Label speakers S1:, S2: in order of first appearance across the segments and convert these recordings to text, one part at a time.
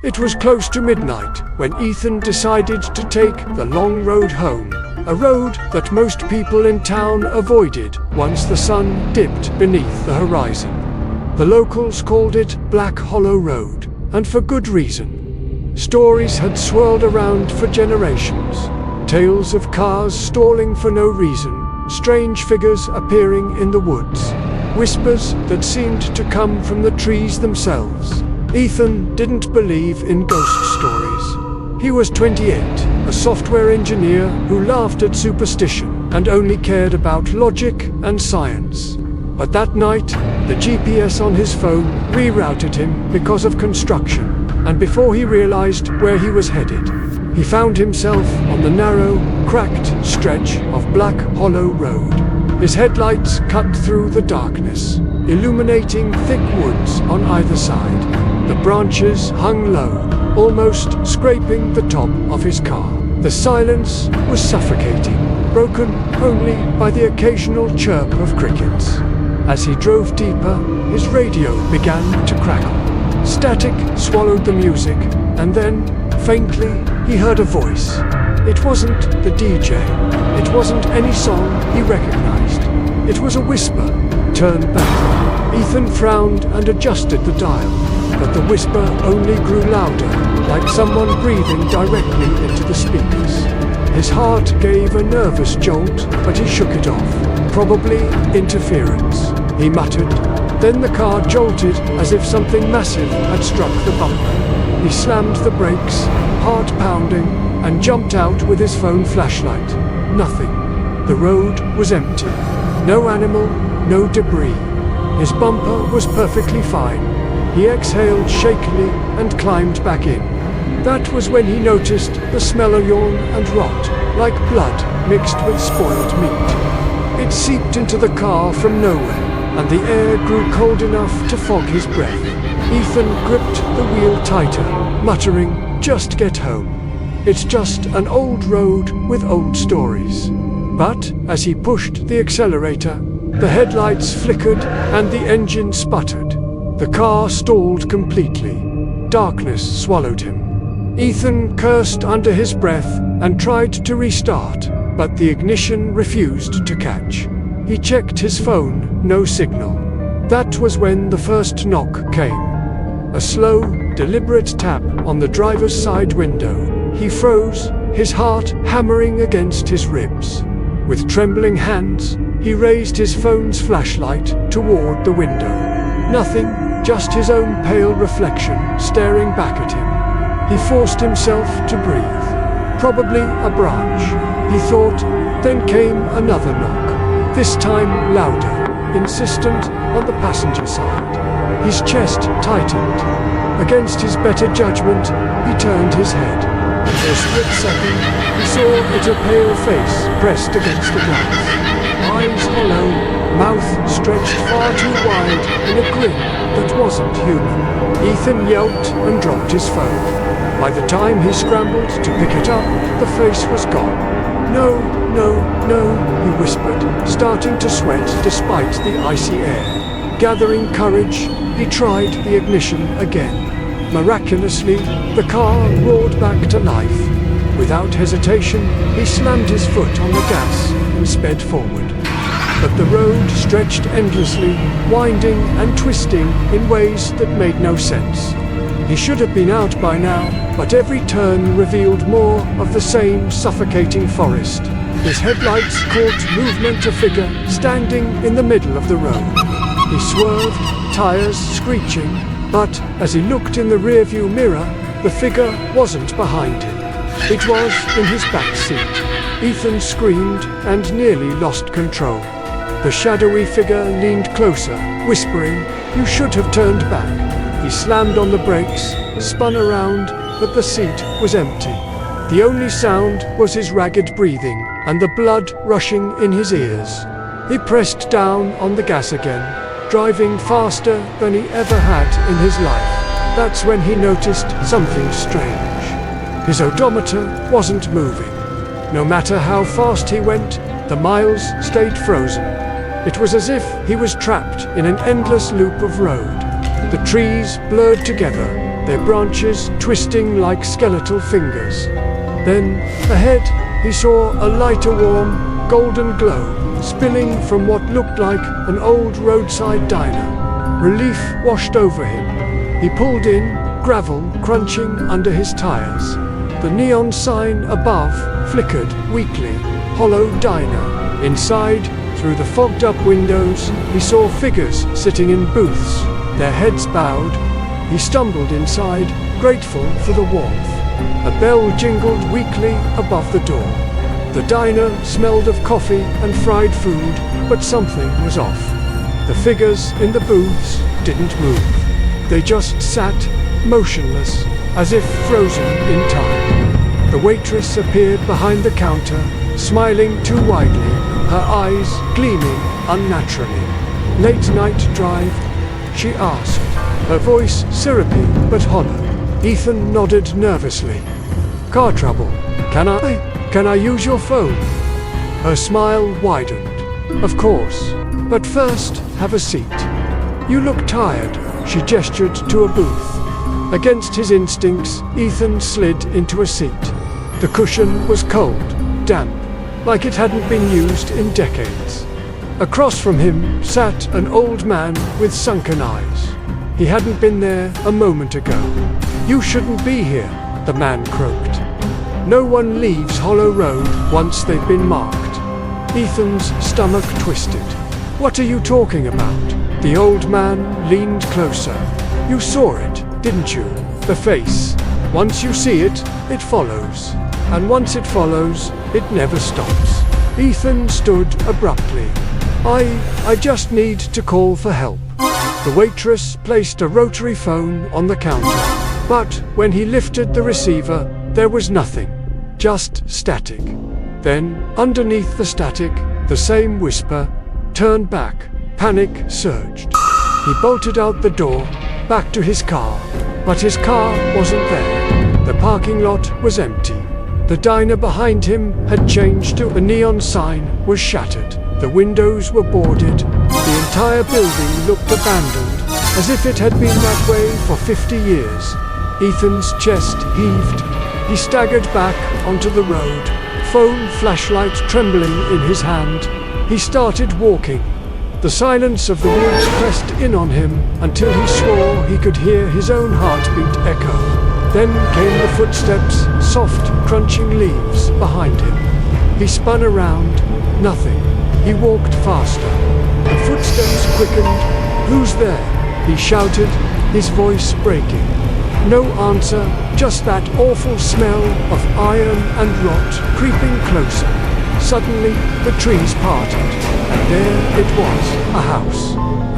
S1: It was close to midnight when Ethan decided to take the long road home, a road that most people in town avoided once the sun dipped beneath the horizon. The locals called it Black Hollow Road, and for good reason. Stories had swirled around for generations. Tales of cars stalling for no reason, strange figures appearing in the woods, whispers that seemed to come from the trees themselves. Ethan didn't believe in ghost stories. He was 28, a software engineer who laughed at superstition and only cared about logic and science. But that night, the GPS on his phone rerouted him because of construction, and before he realized where he was headed, he found himself on the narrow, cracked stretch of Black Hollow Road. His headlights cut through the darkness, illuminating thick woods on either side. The branches hung low, almost scraping the top of his car. The silence was suffocating, broken only by the occasional chirp of crickets. As he drove deeper, his radio began to crackle. Static swallowed the music, and then, faintly, he heard a voice. It wasn't the DJ. It wasn't any song he recognized. It was a whisper. Turn back. Ethan frowned and adjusted the dial, but the whisper only grew louder, like someone breathing directly into the speakers. His heart gave a nervous jolt, but he shook it off. Probably interference, he muttered. Then the car jolted as if something massive had struck the bumper. He slammed the brakes, heart pounding, and jumped out with his phone flashlight. Nothing. The road was empty. No animal, no debris. His bumper was perfectly fine. He exhaled shakily and climbed back in. That was when he noticed the smell of yawn and rot, like blood mixed with spoiled meat. It seeped into the car from nowhere, and the air grew cold enough to fog his breath. Ethan gripped the wheel tighter, muttering, "Just get home. It's just an old road with old stories." But as he pushed the accelerator, the headlights flickered and the engine sputtered. The car stalled completely. Darkness swallowed him. Ethan cursed under his breath and tried to restart, but the ignition refused to catch. He checked his phone, no signal. That was when the first knock came. A slow, deliberate tap on the driver's side window. He froze, his heart hammering against his ribs. With trembling hands, he raised his phone's flashlight toward the window. Nothing, just his own pale reflection staring back at him. He forced himself to breathe. Probably a branch, he thought. Then came another knock, this time louder, insistent on the passenger side. His chest tightened. Against his better judgment, he turned his head. For a split second, he saw it a pale face pressed against the glass. Eyes hollow, mouth stretched far too wide in a grin that wasn't human. Ethan yelped and dropped his phone. By the time he scrambled to pick it up, the face was gone. "No, no, no," he whispered, starting to sweat despite the icy air. Gathering courage, he tried the ignition again. Miraculously, the car roared back to life. Without hesitation, he slammed his foot on the gas and sped forward. But the road stretched endlessly, winding and twisting in ways that made no sense. He should have been out by now, but every turn revealed more of the same suffocating forest. His headlights caught movement, a figure standing in the middle of the road. He swerved, tires screeching, but as he looked in the rearview mirror, the figure wasn't behind him. It was in his back seat. Ethan screamed and nearly lost control. The shadowy figure leaned closer, whispering, "You should have turned back." He slammed on the brakes, spun around, but the seat was empty. The only sound was his ragged breathing and the blood rushing in his ears. He pressed down on the gas again, driving faster than he ever had in his life. That's when he noticed something strange. His odometer wasn't moving. No matter how fast he went, the miles stayed frozen. It was as if he was trapped in an endless loop of road. The trees blurred together, their branches twisting like skeletal fingers. Then, ahead, he saw a lighter warm, golden glow spilling from what looked like an old roadside diner. Relief washed over him. He pulled in, gravel crunching under his tires. The neon sign above flickered weakly. Hollow Diner. Inside, through the fogged-up windows, he saw figures sitting in booths, their heads bowed. He stumbled inside, grateful for the warmth. A bell jingled weakly above the door. The diner smelled of coffee and fried food, but something was off. The figures in the booths didn't move. They just sat, motionless, as if frozen in time. The waitress appeared behind the counter, smiling too widely, her eyes gleaming unnaturally. "Late night drive?" she asked, her voice syrupy but hollow. Ethan nodded nervously. "Car trouble. Can I use your phone?" Her smile widened. "Of course. But first, have a seat." "You look tired," she gestured to a booth. Against his instincts, Ethan slid into a seat. The cushion was cold, damp, like it hadn't been used in decades. Across from him sat an old man with sunken eyes. He hadn't been there a moment ago. "You shouldn't be here," the man croaked. "No one leaves Hollow Road once they've been marked." Ethan's stomach twisted. "What are you talking about?" The old man leaned closer. "You saw it, didn't you? The face. Once you see it, it follows. And once it follows, it never stops." Ethan stood abruptly. I just need to call for help." The waitress placed a rotary phone on the counter. But when he lifted the receiver, there was nothing. Just static. Then, underneath the static, the same whisper, "Turn back." Panic surged. He bolted out the door, back to his car. But his car wasn't there. The parking lot was empty. The diner behind him had changed to a neon sign was shattered. The windows were boarded. The entire building looked abandoned, as if it had been that way for 50 years. Ethan's chest heaved. He staggered back onto the road, phone flashlight trembling in his hand. He started walking. The silence of the woods pressed in on him until he swore he could hear his own heartbeat echo. Then came the footsteps, soft, crunching leaves behind him. He spun around. Nothing. He walked faster. The footsteps quickened. "Who's there?" he shouted, his voice breaking. No answer, just that awful smell of iron and rot creeping closer. Suddenly, the trees parted, and there it was, a house.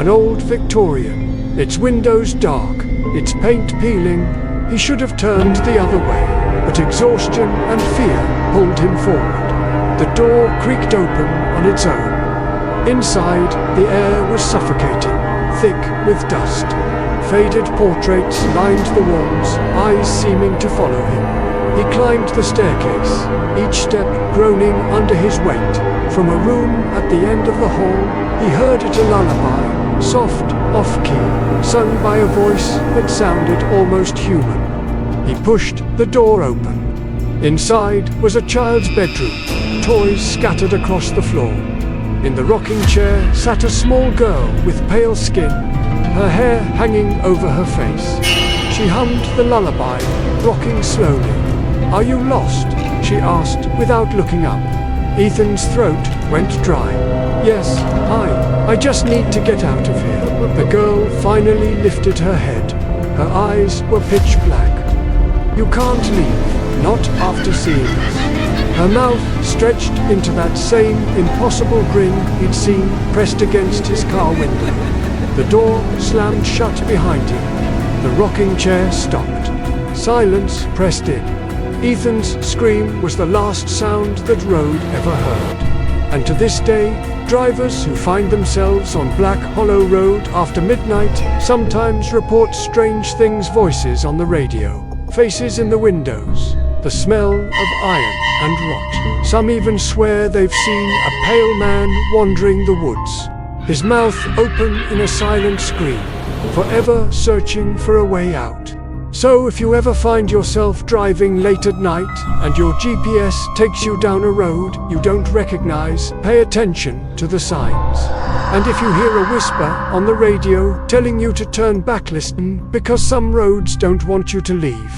S1: An old Victorian, its windows dark, its paint peeling. He should have turned the other way, but exhaustion and fear pulled him forward. The door creaked open on its own. Inside, the air was suffocating, thick with dust. Faded portraits lined the walls, eyes seeming to follow him. He climbed the staircase, each step groaning under his weight. From a room at the end of the hall, he heard it a lullaby, soft, off-key, sung by a voice that sounded almost human. He pushed the door open. Inside was a child's bedroom, toys scattered across the floor. In the rocking chair sat a small girl with pale skin, her hair hanging over her face. She hummed the lullaby, rocking slowly. "Are you lost?" she asked without looking up. Ethan's throat went dry. "Yes, I just need to get out of here." The girl finally lifted her head. Her eyes were pitch black. "You can't leave, not after seeing us." Her mouth stretched into that same impossible grin he'd seen pressed against his car window. The door slammed shut behind him. The rocking chair stopped. Silence pressed in. Ethan's scream was the last sound that road ever heard. And to this day, drivers who find themselves on Black Hollow Road after midnight sometimes report strange things, voices on the radio, faces in the windows, the smell of iron and rot. Some even swear they've seen a pale man wandering the woods, his mouth open in a silent scream, forever searching for a way out. So if you ever find yourself driving late at night and your GPS takes you down a road you don't recognize, pay attention to the signs. And if you hear a whisper on the radio telling you to turn back, listen, because some roads don't want you to leave.